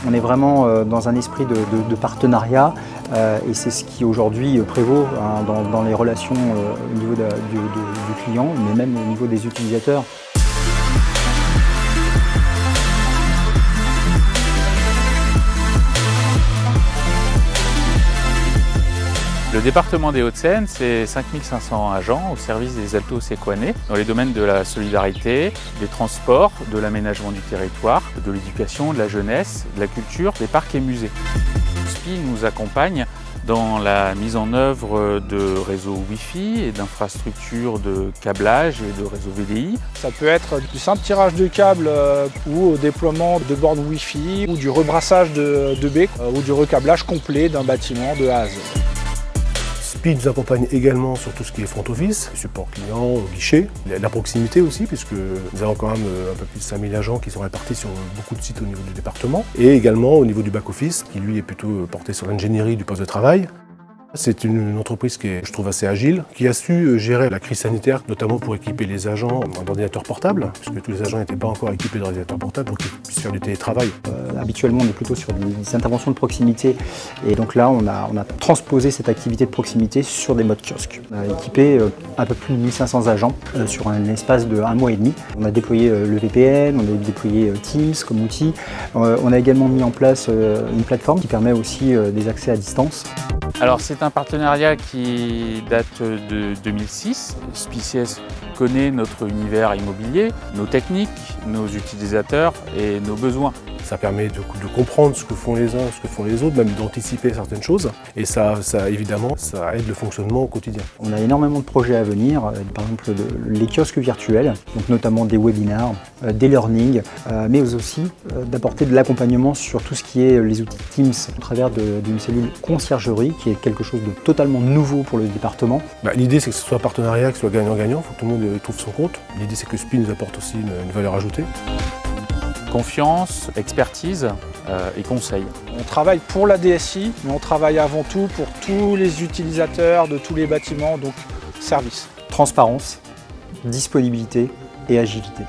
On est vraiment dans un esprit de partenariat et c'est ce qui aujourd'hui prévaut dans les relations au niveau du client, mais même au niveau des utilisateurs. Le département des Hauts-de-Seine, c'est 5500 agents au service des Altos Séquanais dans les domaines de la solidarité, des transports, de l'aménagement du territoire, de l'éducation, de la jeunesse, de la culture, des parcs et musées. SPI nous accompagne dans la mise en œuvre de réseaux Wi-Fi et d'infrastructures de câblage et de réseaux VDI. Ça peut être du simple tirage de câbles ou au déploiement de bornes Wi-Fi ou du rebrassage de baies ou du recablage complet d'un bâtiment de A à Z. SPI nous accompagne également sur tout ce qui est front office, support client, au guichet, la proximité aussi, puisque nous avons quand même un peu plus de 5000 agents qui sont répartis sur beaucoup de sites au niveau du département, et également au niveau du back-office, qui lui est plutôt porté sur l'ingénierie du poste de travail. C'est une entreprise qui est, je trouve, assez agile, qui a su gérer la crise sanitaire, notamment pour équiper les agents d'ordinateurs portables, puisque tous les agents n'étaient pas encore équipés d'ordinateurs portables pour qu'ils puissent faire du télétravail. Habituellement, on est plutôt sur des interventions de proximité, et donc là, on a transposé cette activité de proximité sur des modes kiosques. On a équipé un peu plus de 1500 agents sur un espace de 1 mois et demi. On a déployé le VPN, on a déployé Teams comme outil. On a également mis en place une plateforme qui permet aussi des accès à distance. Alors c'est un partenariat qui date de 2006. SPICS connaît notre univers immobilier, nos techniques, nos utilisateurs et nos besoins. Ça permet de comprendre ce que font les uns, ce que font les autres, même d'anticiper certaines choses. Et ça évidemment, ça aide le fonctionnement au quotidien. On a énormément de projets à venir, par exemple les kiosques virtuels, donc notamment des webinars, des learnings, mais aussi d'apporter de l'accompagnement sur tout ce qui est les outils Teams au travers d'une cellule conciergerie qui est quelque chose de totalement nouveau pour le département. L'idée c'est que ce soit un partenariat, que ce soit gagnant-gagnant, il faut que tout le monde trouve son compte. L'idée c'est que SPI nous apporte aussi une valeur ajoutée. Confiance, expertise et conseil. On travaille pour la DSI, mais on travaille avant tout pour tous les utilisateurs de tous les bâtiments, donc service. Transparence, disponibilité et agilité.